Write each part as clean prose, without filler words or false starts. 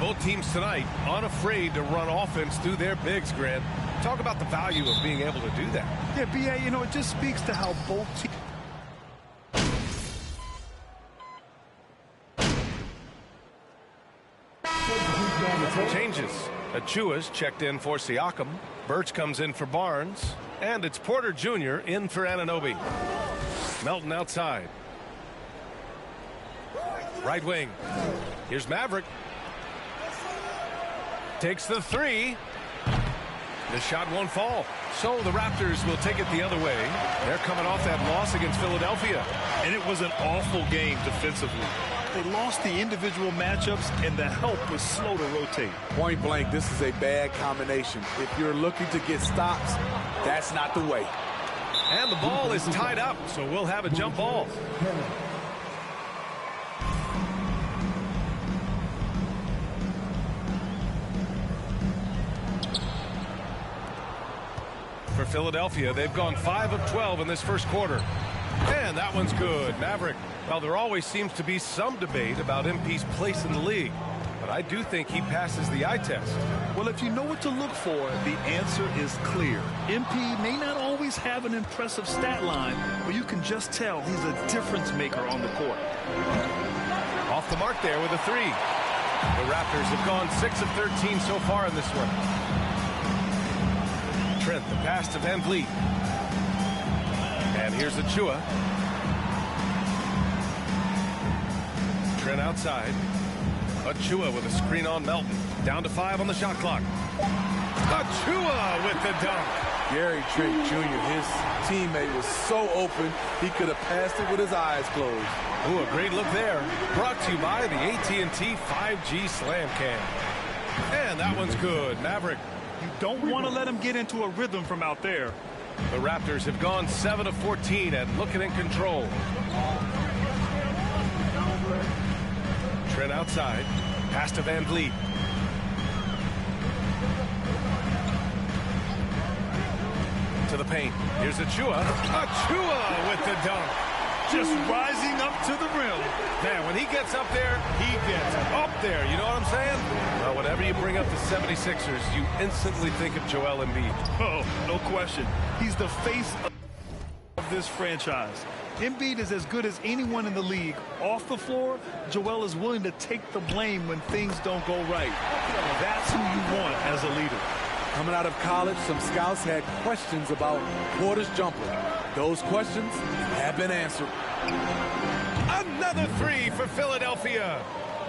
Both teams tonight unafraid to run offense through their bigs, Grant. Talk about the value of being able to do that. Yeah, B.A., you know, it just speaks to how both teams... Changes. Achua's checked in for Siakam. Birch comes in for Barnes. And it's Porter Jr. in for Anunoby. Melton outside. Right wing. Here's Maverick. Takes the three. The shot won't fall. So the Raptors will take it the other way. They're coming off that loss against Philadelphia. And it was an awful game defensively. They lost the individual matchups, and the help was slow to rotate. Point blank, this is a bad combination. If you're looking to get stops, that's not the way. And the ball is tied up, so we'll have a jump ball. For Philadelphia, they've gone 5 of 12 in this first quarter. And that one's good. Maverick. Well, there always seems to be some debate about MP's place in the league. But I do think he passes the eye test. Well, if you know what to look for, the answer is clear. MP may not always have an impressive stat line, but you can just tell he's a difference maker on the court. Off the mark there with a three. The Raptors have gone 6 of 13 so far in this one. Trent, the pass to Van Vliet. And here's Achua. Trent outside. Achua with a screen on Melton. Down to 5 on the shot clock. Achua with the dunk. Gary Trent Jr., his teammate was so open, he could have passed it with his eyes closed. Ooh, a great look there. Brought to you by the AT&T 5G Slam Cam. And that one's good. Maverick. You don't want to let him get into a rhythm from out there. The Raptors have gone 7 of 14 and looking in control. Trent outside. Pass to Van Vliet. To the paint. Here's Achua. Achua with the dunk. Just rising up to the rim. Man, when he gets up there, he gets up there. You know what I'm saying? Well, whenever you bring up the 76ers, you instantly think of Joel Embiid. Oh, no question. He's the face of this franchise. Embiid is as good as anyone in the league. Off the floor, Joel is willing to take the blame when things don't go right. That's who you want as a leader. Coming out of college, some scouts had questions about Porter's jumper. Those questions have been answered. Another three for Philadelphia.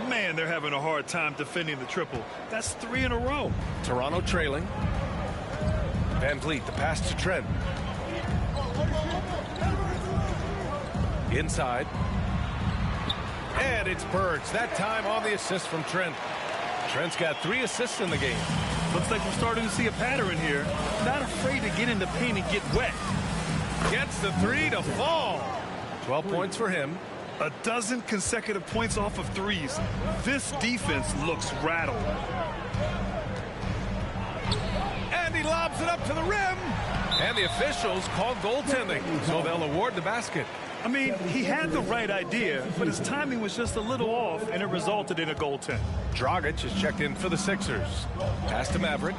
Man, they're having a hard time defending the triple. That's 3 in a row. Toronto trailing. Van Vliet, the pass to Trent. Inside. And it's Birch. That time on the assist from Trent. Trent's got 3 assists in the game. Looks like we're starting to see a pattern here. Not afraid to get in the paint and get wet. Gets the 3 to fall. 12 points for him. 12 consecutive points off of threes. This defense looks rattled. And he lobs it up to the rim. And the officials call goaltending, so they'll award the basket. I mean, he had the right idea, but his timing was just a little off, and it resulted in a goaltend. Dragic is checked in for the Sixers. Pass to Maverick.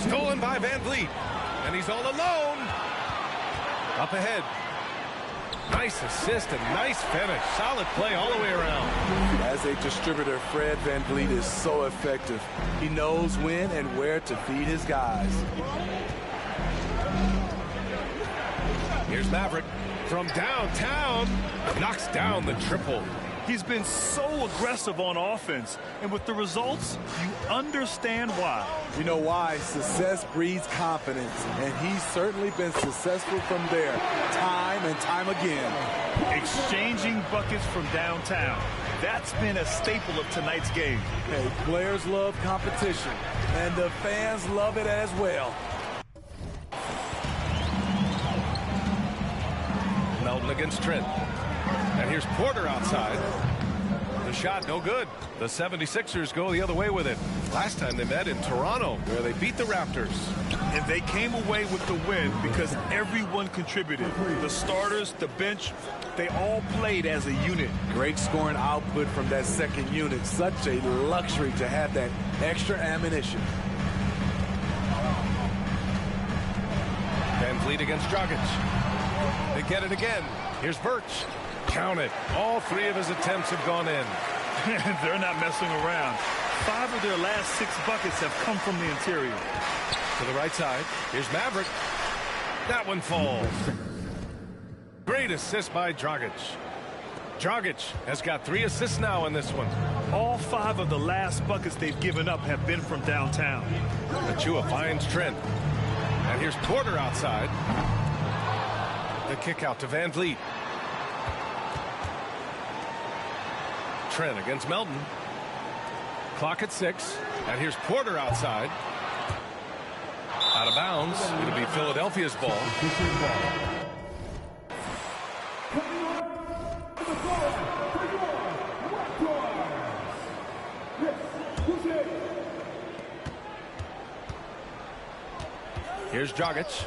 Stolen by Van Vliet. And he's all alone. Up ahead. Nice assist and nice finish. Solid play all the way around. As a distributor, Fred Van Vliet is so effective. He knows when and where to feed his guys. Here's Maverick from downtown. Knocks down the triple. He's been so aggressive on offense, and with the results, you understand why. You know why? Success breeds confidence, and he's certainly been successful from there, time and time again. Exchanging buckets from downtown. That's been a staple of tonight's game. Hey, players love competition, and the fans love it as well. Melton against Trent. And here's Porter outside. The shot no good. The 76ers go the other way with it. Last time they met in Toronto, where they beat the Raptors. And they came away with the win because everyone contributed. The starters, the bench, they all played as a unit. Great scoring output from that second unit. Such a luxury to have that extra ammunition. VanVleet against Dragic. They get it again. Here's Birch. Count it. All three of his attempts have gone in. They're not messing around. 5 of their last 6 buckets have come from the interior. To the right side. Here's Maverick. That one falls. Great assist by Dragic. Dragic has got 3 assists now in this one. All 5 of the last buckets they've given up have been from downtown. Achua finds Trent. And here's Porter outside. The kick out to VanVleet. Trent against Melton. Clock at 6. And here's Porter outside. Out of bounds. It'll be Philadelphia's ball. Here's Dragic.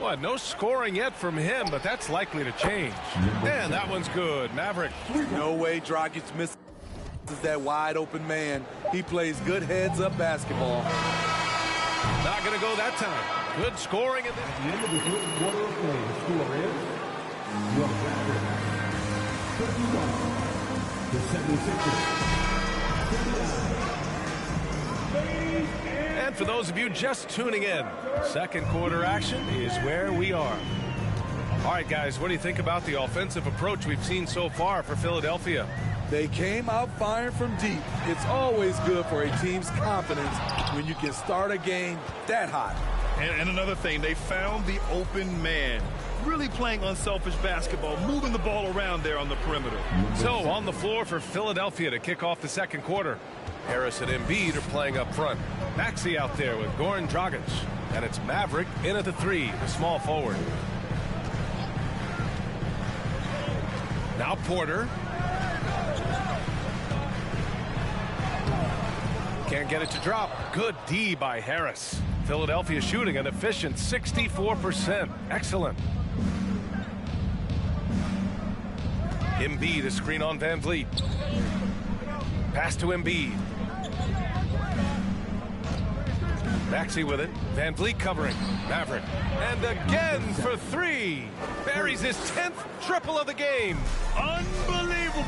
Well, no scoring yet from him, but that's likely to change. And that one's good. Maverick. No way Dragic misses that wide open man. He plays good heads-up basketball. Not going to go that time. Good scoring. At the end of the first quarter of play, the score is your Maverick 51 to 76. And for those of you just tuning in, second quarter action is where we are. All right, guys, what do you think about the offensive approach we've seen so far for Philadelphia? They came out firing from deep. It's always good for a team's confidence when you can start a game that hot. And another thing, they found the open man. Really playing unselfish basketball, moving the ball around there on the perimeter. So on the floor for Philadelphia to kick off the second quarter. Harris and Embiid are playing up front. Maxey out there with Goran Dragic. And it's Maverick in at the 3, the small forward. Now Porter. Can't get it to drop. Good D by Harris. Philadelphia shooting an efficient 64%. Excellent. Embiid, a screen on VanVleet. Pass to Embiid. Maxey with it. VanVleet covering. Maverick. And again for 3. Buries his 10th triple of the game. Unbelievable,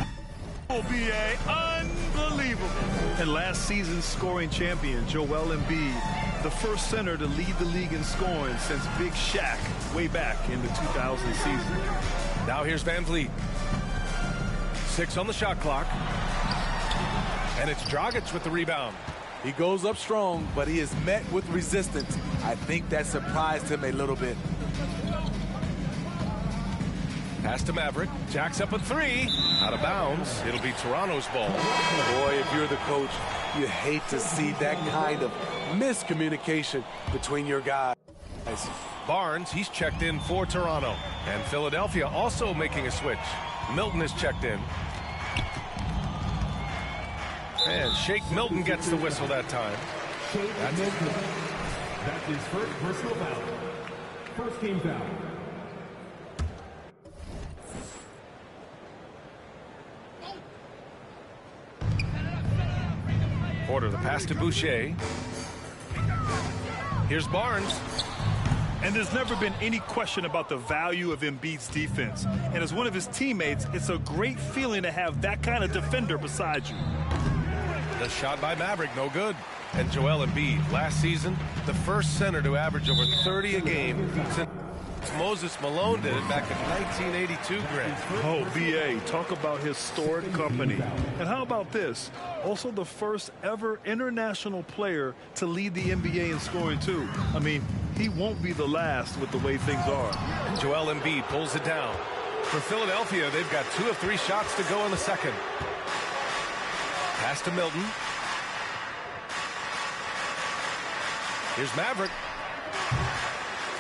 B.A. Unbelievable. And last season's scoring champion, Joel Embiid, the first center to lead the league in scoring since Big Shaq way back in the 2000 season. Now here's VanVleet. 6 on the shot clock. And it's Dragic with the rebound. He goes up strong, but he is met with resistance. I think that surprised him a little bit. Pass to Maverick. Jacks up a 3. Out of bounds. It'll be Toronto's ball. Boy, if you're the coach, you hate to see that kind of miscommunication between your guys. Barnes, he's checked in for Toronto. And Philadelphia also making a switch. Milton is checked in. And Shake Milton gets the whistle that time. That's his first personal foul. First game foul. Porter, the pass to Boucher. Here's Barnes. And there's never been any question about the value of Embiid's defense. And as one of his teammates, it's a great feeling to have that kind of defender beside you. The shot by Maverick, no good. And Joel Embiid, last season, the first center to average over 30 a game since Moses Malone did it back in 1982, Greg. Oh, B.A., talk about historic company. And how about this? Also the first ever international player to lead the NBA in scoring, too. I mean, he won't be the last with the way things are. Joel Embiid pulls it down. For Philadelphia, they've got 2 of 3 shots to go in the second. Pass to Milton. Here's Maverick.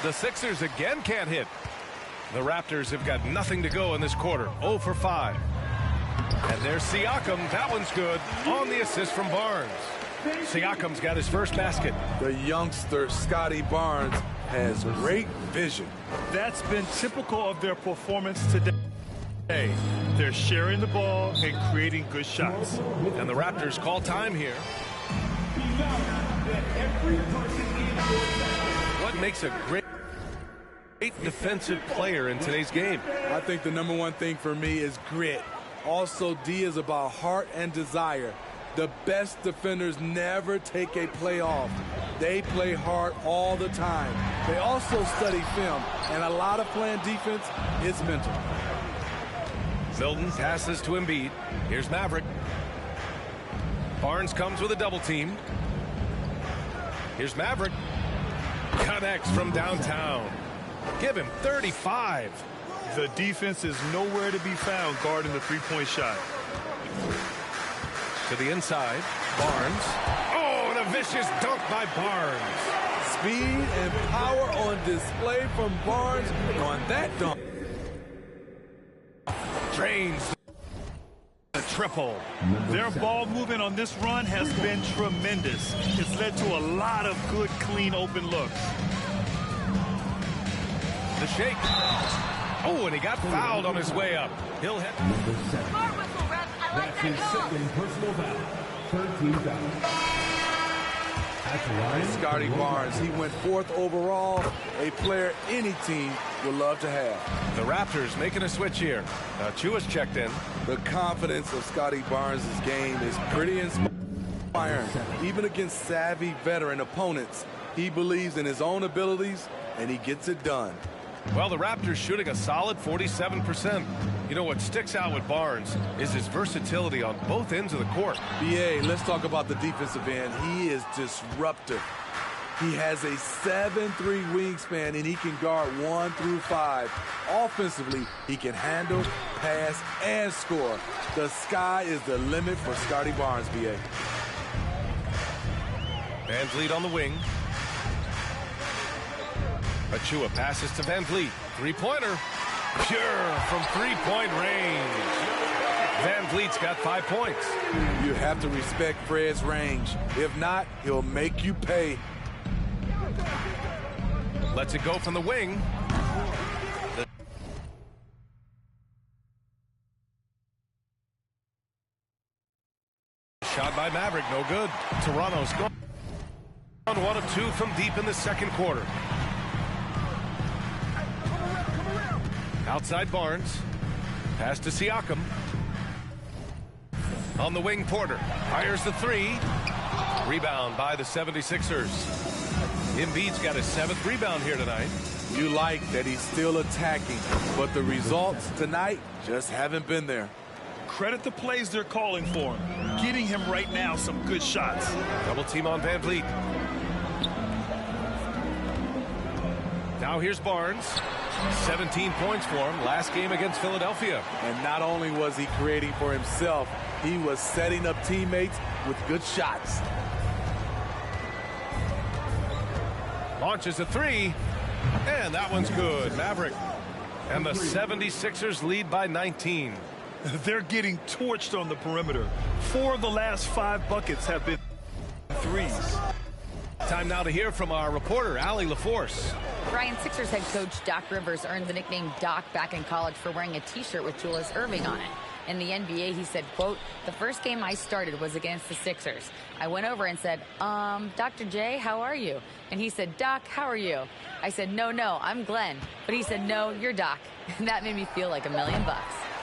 The Sixers again can't hit. The Raptors have got nothing to go in this quarter. 0 for 5. And there's Siakam. That one's good on the assist from Barnes. Siakam's got his first basket. The youngster, Scotty Barnes, has great vision. That's been typical of their performance today. They're sharing the ball and creating good shots. And the Raptors call time here. What makes a great defensive player in today's game? I think the number one thing for me is grit. Also, D is about heart and desire. The best defenders never take a play off. They play hard all the time. They also study film, and a lot of playing defense is mental. Milton passes to Embiid. Here's Maverick. Barnes comes with a double team. Here's Maverick. Connects from downtown. Give him 35. The defense is nowhere to be found guarding the three-point shot. To the inside, Barnes. Oh, and a vicious dunk by Barnes. Speed and power on display from Barnes on that dunk. Drains the triple. Their ball movement on this run has been tremendous. It's led to a lot of good, clean, open looks. The shake. Oh, and he got fouled on his way up. He'll hit. Number 7. Smart whistle, ref. I like That's his that call. second personal foul. 13 fouls. At the line, Scotty Barnes, he went 4th overall, a player any team would love to have. The Raptors making a switch here. Chua's checked in. The confidence of Scotty Barnes' game is pretty inspiring. Even against savvy veteran opponents, he believes in his own abilities, and he gets it done. Well, the Raptors shooting a solid 47%. You know, what sticks out with Barnes is his versatility on both ends of the court. BA, let's talk about the defensive end. He is disruptive. He has a 7'3" wingspan, and he can guard 1 through 5. Offensively, he can handle, pass, and score. The sky is the limit for Scotty Barnes, BA. VanVleet on the wing. Achua passes to VanVleet. Three-pointer. Pure from three-point range. VanVleet's got 5 points. You have to respect Fred's range. If not, he'll make you pay. Lets it go from the wing. Shot by Maverick, no good. Toronto's gone 1 of 2 from deep in the second quarter. Outside Barnes. Pass to Siakam. On the wing, Porter. Fires the 3. Rebound by the 76ers. Embiid's got his 7th rebound here tonight. You like that he's still attacking, but the results tonight just haven't been there. Credit the plays they're calling for him. Getting him right now some good shots. Double team on VanVleet. Now here's Barnes. 17 points for him last game against Philadelphia. And not only was he creating for himself, he was setting up teammates with good shots. Launches a 3, and that one's good. Maverick. And the 76ers lead by 19. They're getting torched on the perimeter. 4 of the last 5 buckets have been threes. Time now to hear from our reporter, Allie LaForce. Brian, Sixers head coach Doc Rivers earned the nickname Doc back in college for wearing a T-shirt with Julius Erving on it. In the NBA, he said, quote, "The first game I started was against the Sixers. I went over and said, Dr. J, how are you?" And he said, "Doc, how are you?" I said, no, I'm Glenn." But he said, "No, you're Doc." And that made me feel like $1 million.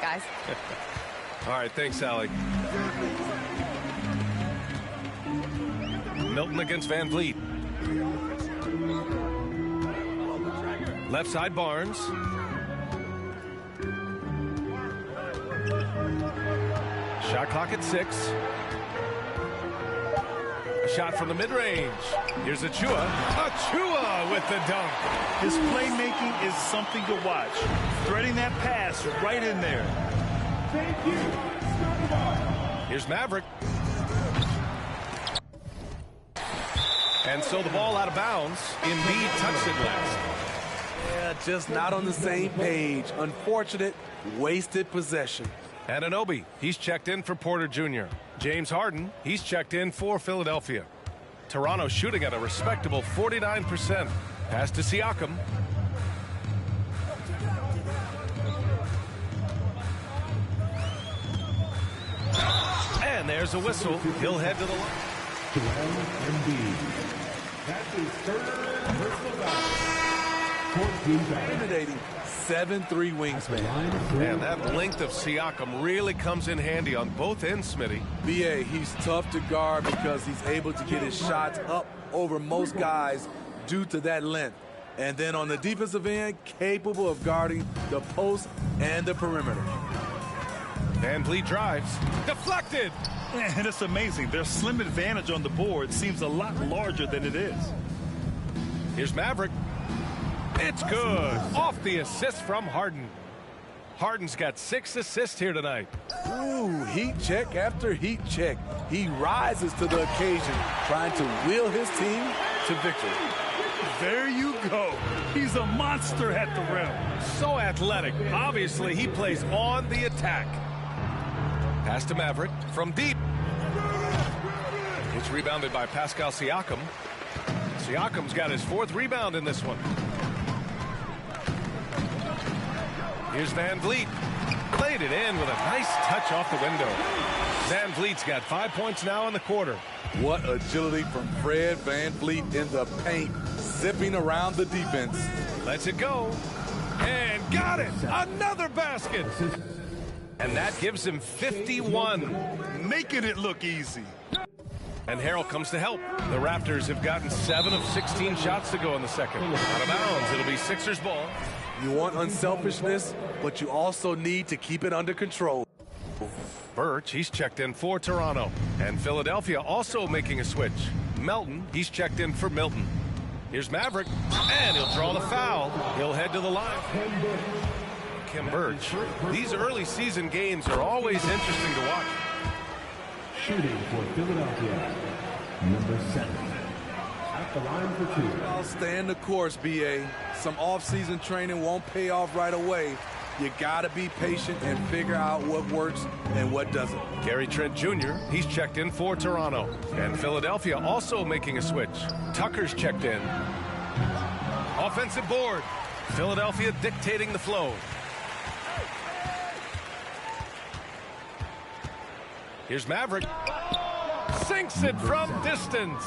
Guys. All right, thanks, Allie. Milton against VanVleet. Left side, Barnes. Shot clock at 6. A shot from the mid-range. Here's Achua. Achua with the dunk. His playmaking is something to watch. Threading that pass right in there. Thank you. Here's Maverick. And so the ball out of bounds. Embiid touched it last. Yeah, just not on the same page. Unfortunate, wasted possession. Anunoby, he's checked in for Porter Jr. James Harden, he's checked in for Philadelphia. Toronto shooting at a respectable 49%. Pass to Siakam. And there's a whistle. He'll head to the line. Joel Embiid. That's his third personal foul. 14 fouls. Intimidating 7'3" wingspan. And that length of Siakam really comes in handy on both ends, Smitty. BA, he's tough to guard because he's able to get his shots up over most guys due to that length. And then on the defensive end, capable of guarding the post and the perimeter. VanVleet drives. Deflected. And it's amazing. Their slim advantage on the board seems a lot larger than it is. Here's Maverick. It's good. Off the assist from Harden. Harden's got 6 assists here tonight. Ooh, heat check after heat check. He rises to the occasion, trying to wheel his team to victory. There you go. He's a monster at the rim. So athletic. Obviously, he plays on the attack. Pass to Maverick from deep. It's rebounded by Pascal Siakam. Siakam's got his 4th rebound in this one. Here's VanVleet. Played it in with a nice touch off the window. VanVleet's got 5 points now in the quarter. What agility from Fred VanVleet in the paint, zipping around the defense. Lets it go. And got it. Another basket. And that gives him 51. Making it look easy. And Harrell comes to help. The Raptors have gotten 7 of 16 shots to go in the second. Out of bounds. It'll be Sixers ball. You want unselfishness, but you also need to keep it under control. Birch, he's checked in for Toronto. And Philadelphia also making a switch. Melton, he's checked in for Milton. Here's Maverick, and he'll draw the foul. He'll head to the line. Khem Birch. These early season games are always interesting to watch. Shooting for Philadelphia, number 7. At the line for 2. I'll stay in the course, BA. Some off-season training won't pay off right away. You got to be patient and figure out what works and what doesn't. Gary Trent Jr., he's checked in for Toronto. And Philadelphia also making a switch. Tucker's checked in. Offensive board. Philadelphia dictating the flow. Here's Maverick. Sinks it from distance.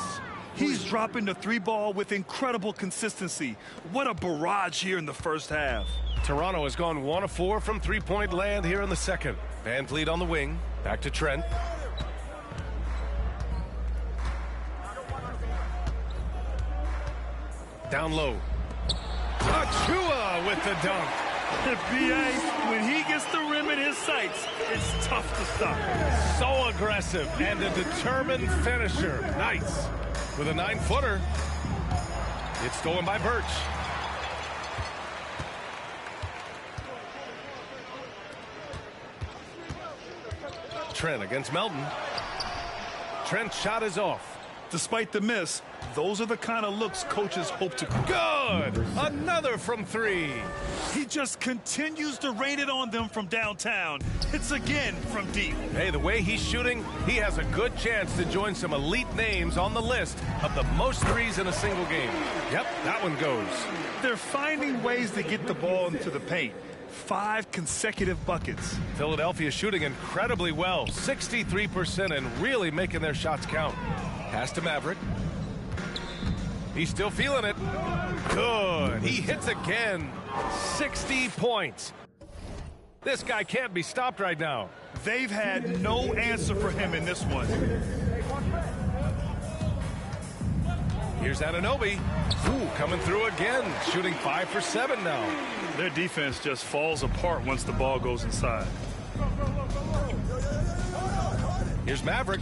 He's dropping the 3-ball with incredible consistency. What a barrage here in the first half. Toronto has gone 1 of 4 from three-point land here in the second. VanVleet on the wing. Back to Trent. Down low. Achua with the dunk. BA, when he gets the rim in his sights, it's tough to stop. So aggressive and a determined finisher. Nice. With a 9-footer. It's stolen by Birch. Trent against Melton. Trent's shot is off. Despite the miss, those are the kind of looks coaches hope to create. Good! Another from 3. He just continues to rain it on them from downtown. It's again from deep. Hey, the way he's shooting, he has a good chance to join some elite names on the list of the most threes in a single game. Yep, that one goes. They're finding ways to get the ball into the paint. 5 consecutive buckets. Philadelphia shooting incredibly well, 63%, and really making their shots count. Pass to Maverick. He's still feeling it. Good. He hits again. 60 points. This guy can't be stopped right now. They've had no answer for him in this one. Here's Anunoby. Ooh, coming through again. Shooting 5 for 7 now. Their defense just falls apart once the ball goes inside. Here's Maverick.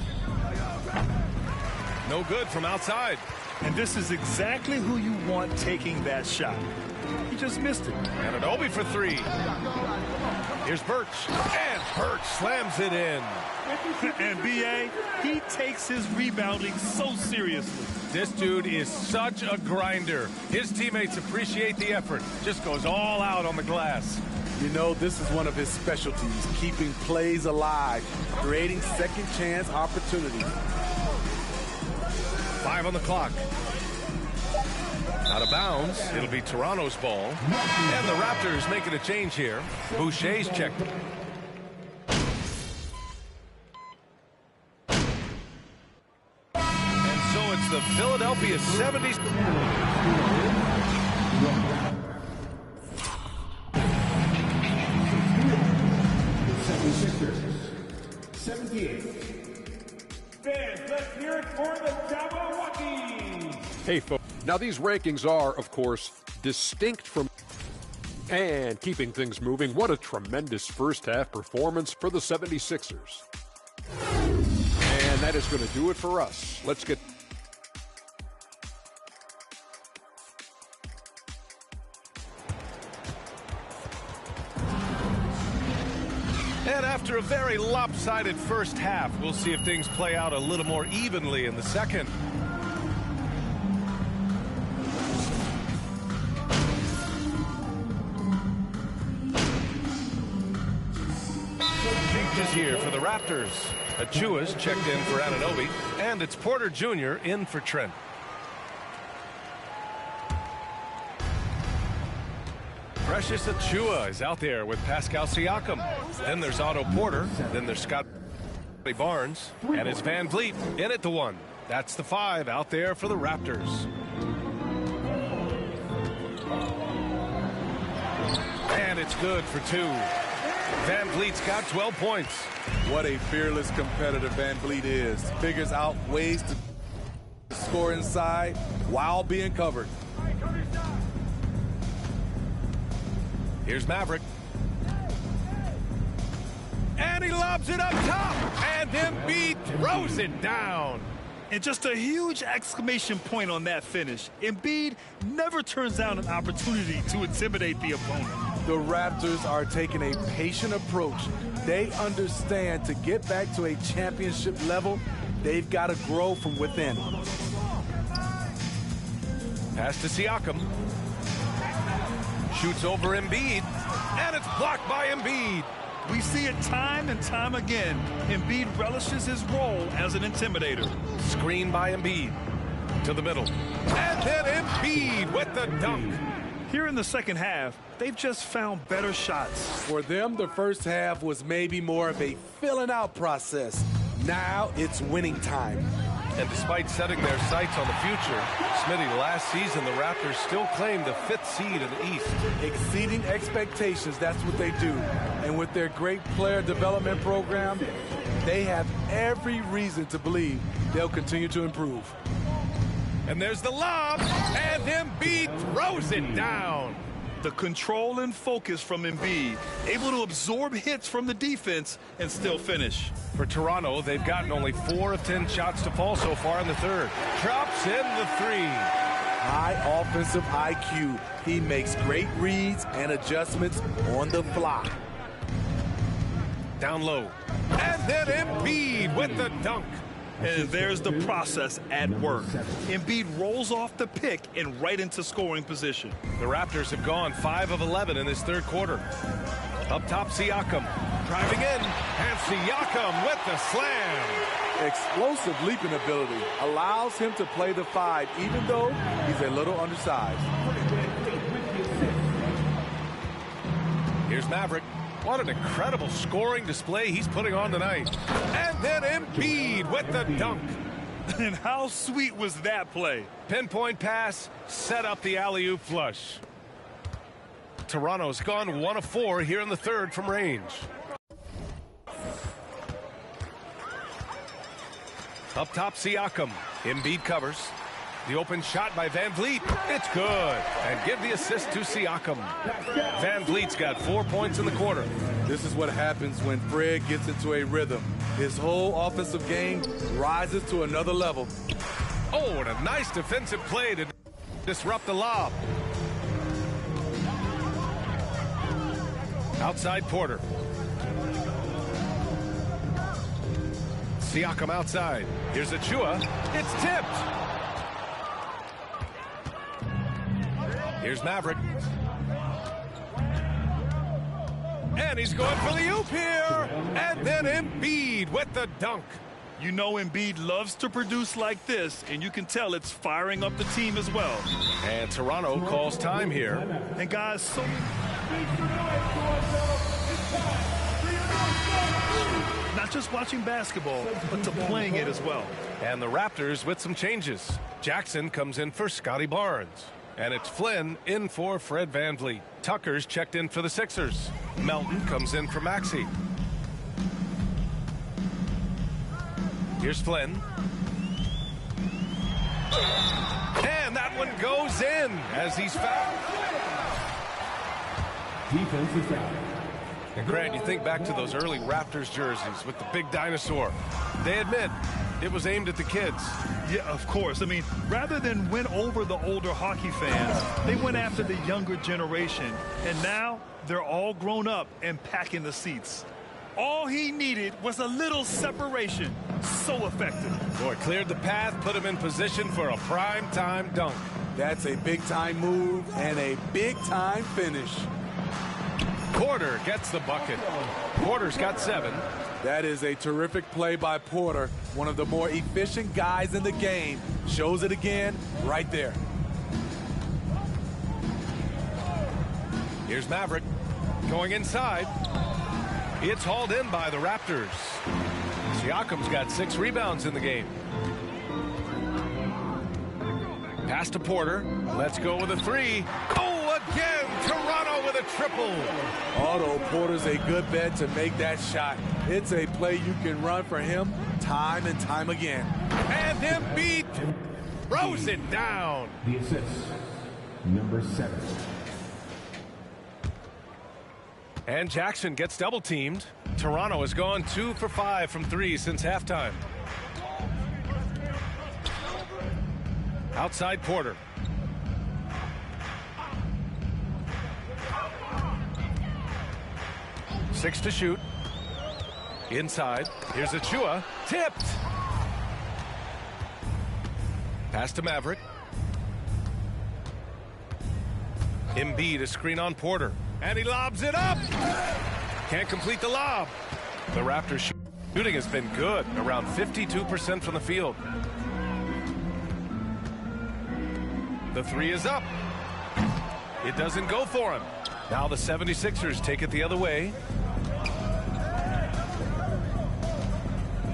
No good from outside. And this is exactly who you want taking that shot. He just missed it. Anunoby for 3. Here's Birch. And Birch slams it in. And BA, he takes his rebounding so seriously. This dude is such a grinder. His teammates appreciate the effort. Just goes all out on the glass. You know, this is one of his specialties, keeping plays alive, creating second-chance opportunities. 5 on the clock. Out of bounds. It'll be Toronto's ball. And the Raptors making a change here. Boucher's checked. And so it's the Philadelphia 70s. The 76ers, 78. Fans, let's hear it for the Jabberwockies. Hey, folks. Now, these rankings are, of course, distinct from and keeping things moving. What a tremendous first-half performance for the 76ers. And that is going to do it for us. Let's get... And after a very lopsided first half, we'll see if things play out a little more evenly in the second. Changes here for the Raptors. Achua's checked in for Anunoby, and it's Porter Jr. in for Trent. Precious Achiuwa is out there with Pascal Siakam. Then there's Otto Porter. Then there's Scott Barnes. And it's Van Vliet in at the 1. That's the 5 out there for the Raptors. And it's good for 2. Van Vliet's got 12 points. What a fearless competitor Van Vliet is. Figures out ways to score inside while being covered. Here's Maverick. And he lobs it up top. And Embiid throws it down. And just a huge exclamation point on that finish. Embiid never turns down an opportunity to intimidate the opponent. The Raptors are taking a patient approach. They understand to get back to a championship level, they've got to grow from within. Pass to Siakam. Shoots over Embiid, and it's blocked by Embiid. We see it time and time again. Embiid relishes his role as an intimidator. Screen by Embiid to the middle. And then Embiid with the dunk. Here in the second half, they've just found better shots. For them, the first half was maybe more of a filling out process. Now it's winning time. And despite setting their sights on the future, Smitty, last season the Raptors still claimed the 5th seed in the East. Exceeding expectations, that's what they do. And with their great player development program, they have every reason to believe they'll continue to improve. And there's the lob, and Embiid throws it down. The control and focus from Embiid, able to absorb hits from the defense and still finish. For Toronto, they've gotten only 4 of 10 shots to fall so far in the third. Drops in the 3. High offensive IQ. He makes great reads and adjustments on the fly. Down low. And then Embiid with the dunk. And there's the process at work. Embiid rolls off the pick and right into scoring position. The Raptors have gone 5 of 11 in this third quarter. Up top, Siakam. Driving in. And Siakam with the slam. Explosive leaping ability allows him to play the 5, even though he's a little undersized. Here's Maverick. What an incredible scoring display he's putting on tonight. And then Embiid with the dunk. And how sweet was that play? Pinpoint pass, set up the alley-oop flush. Toronto's gone 1 of 4 here in the third from range. Up top, Siakam. Embiid covers. The open shot by Van Vliet. It's good. And give the assist to Siakam. Van Vliet's got 4 points in the quarter. This is what happens when Fred gets into a rhythm. His whole offensive game rises to another level. Oh, and a nice defensive play to disrupt the lob. Outside Porter. Siakam outside. Here's Achiuwa. It's tipped. Here's Maverick. And he's going for the oop here. And then Embiid with the dunk. You know Embiid loves to produce like this, and you can tell it's firing up the team as well. And Toronto calls time here. And guys, so not just watching basketball, but to playing it as well. And the Raptors with some changes. Jackson comes in for Scotty Barnes. And it's Flynn in for Fred VanVleet. Tucker's checked in for the Sixers. Melton comes in for Maxey. Here's Flynn. And that one goes in as he's fouled. Defense is out. And Grant, you think back to those early Raptors jerseys with the big dinosaur. They admit it was aimed at the kids. Yeah, of course. I mean, rather than win over the older hockey fans, they went after the younger generation. And now they're all grown up and packing the seats. All he needed was a little separation. So effective. Boy, cleared the path, put him in position for a prime-time dunk. That's a big-time move and a big-time finish. Porter gets the bucket. Porter's got 7. That is a terrific play by Porter, one of the more efficient guys in the game. Shows it again right there. Here's Maverick going inside. It's hauled in by the Raptors. Siakam's got 6 rebounds in the game. Pass to Porter. Let's go with a 3. Oh, again, Toronto with a triple. Otto Porter's a good bet to make that shot. It's a play you can run for him time and time again. And Embiid throws it down. The assist, number 7. And Jackson gets double teamed. Toronto has gone 2 for 5 from 3 since halftime. Outside Porter. Six to shoot. Inside. Here's Achua. Tipped. Pass to Maverick. Embiid, a screen on Porter. And he lobs it up. Can't complete the lob. The Raptors shooting has been good. Around 52% from the field. The 3 is up. It doesn't go for him. Now the 76ers take it the other way.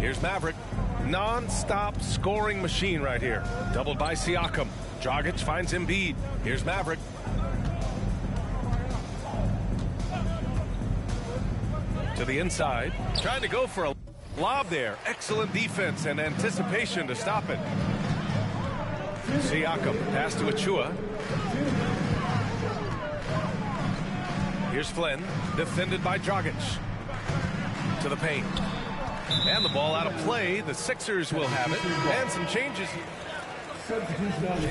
Here's Maverick. Non-stop scoring machine right here. Doubled by Siakam. Dragic finds Embiid. Here's Maverick. To the inside. Trying to go for a lob there. Excellent defense and anticipation to stop it. Siakam. Pass to Achua. Here's Flynn. Defended by Dragic. To the paint. And the ball out of play. The Sixers will have it. And some changes.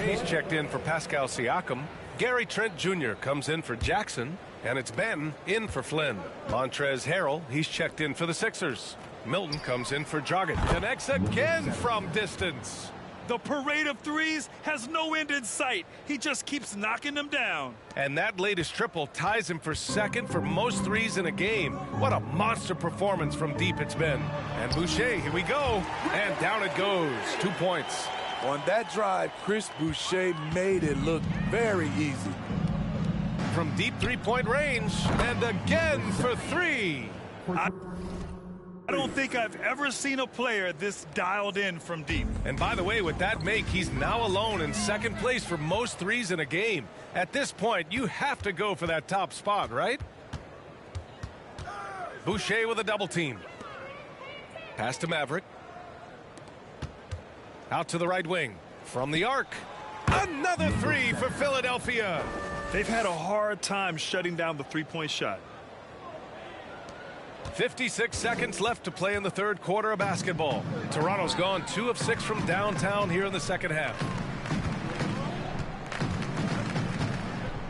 He's checked in for Pascal Siakam. Gary Trent Jr. comes in for Jackson. And it's Ben in for Flynn. Montrezl Harrell, he's checked in for the Sixers. Milton comes in for Dragic. Connects again from distance. The parade of threes has no end in sight. He just keeps knocking them down. And that latest triple ties him for second for most threes in a game. What a monster performance from deep it's been. And Boucher, here we go. And down it goes. 2 points. On that drive, Chris Boucher made it look very easy. From deep three-point range. And again for 3. I don't think I've ever seen a player this dialed in from deep. And by the way, with that make, he's now alone in second place for most threes in a game. At this point, you have to go for that top spot, right? Boucher with a double team. Pass to Maverick. Out to the right wing. From the arc. Another 3 for Philadelphia. They've had a hard time shutting down the three-point shot. 56 seconds left to play in the third quarter of basketball. Toronto's gone 2 of 6 from downtown here in the second half.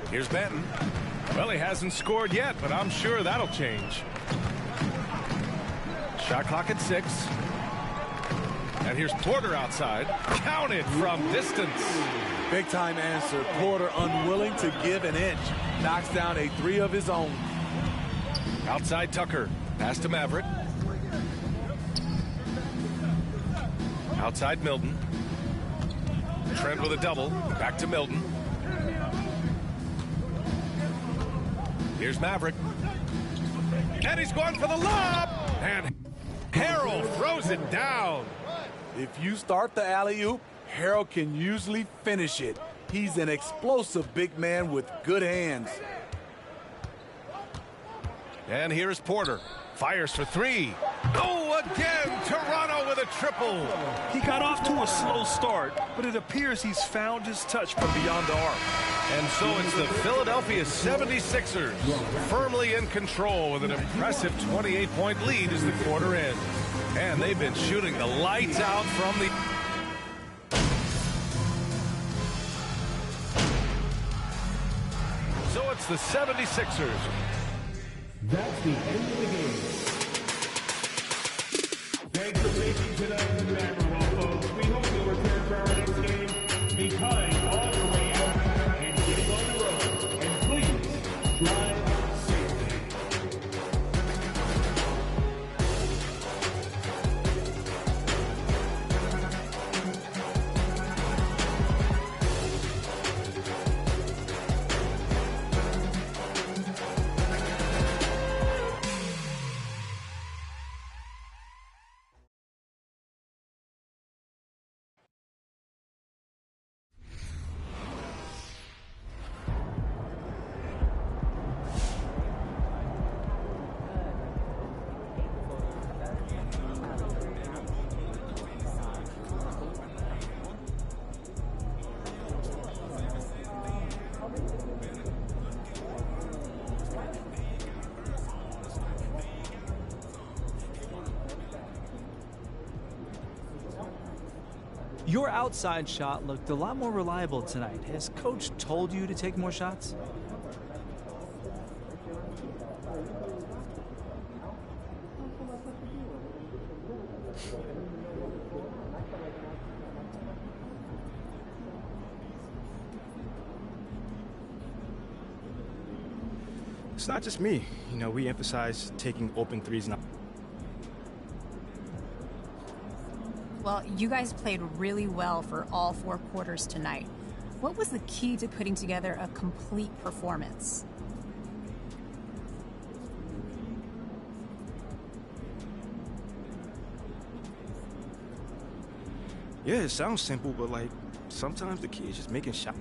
Here's Benton. Well, he hasn't scored yet, but I'm sure that'll change. Shot clock at 6. And here's Porter outside. Counted from distance. Big time answer. Porter unwilling to give an inch. Knocks down a 3 of his own. Outside Tucker. Pass to Maverick. Outside Milton. Trent with a double. Back to Milton. Here's Maverick. And he's going for the lob. And Harrell throws it down. If you start the alley-oop, Harrell can usually finish it. He's an explosive big man with good hands. And here's Porter. Fires for three. Oh, again, Toronto with a triple. He got off to a slow start, but it appears he's found his touch from beyond the arc. And so it's the Philadelphia 76ers firmly in control with an impressive 28-point lead as the quarter ends. And they've been shooting the lights out from the... So it's the 76ers. That's the end of the game. Thanks for making tonight the Admiral, folks. We hope you'll return for our next game. Be kind all the way out and get on the road. And please, drive safely. Your outside shot looked a lot more reliable tonight. Has Coach told you to take more shots? It's not just me. You know, we emphasize taking open threes now. Well, you guys played really well for all 4 quarters tonight. What was the key to putting together a complete performance? Yeah, it sounds simple, but like sometimes the key is just making shots.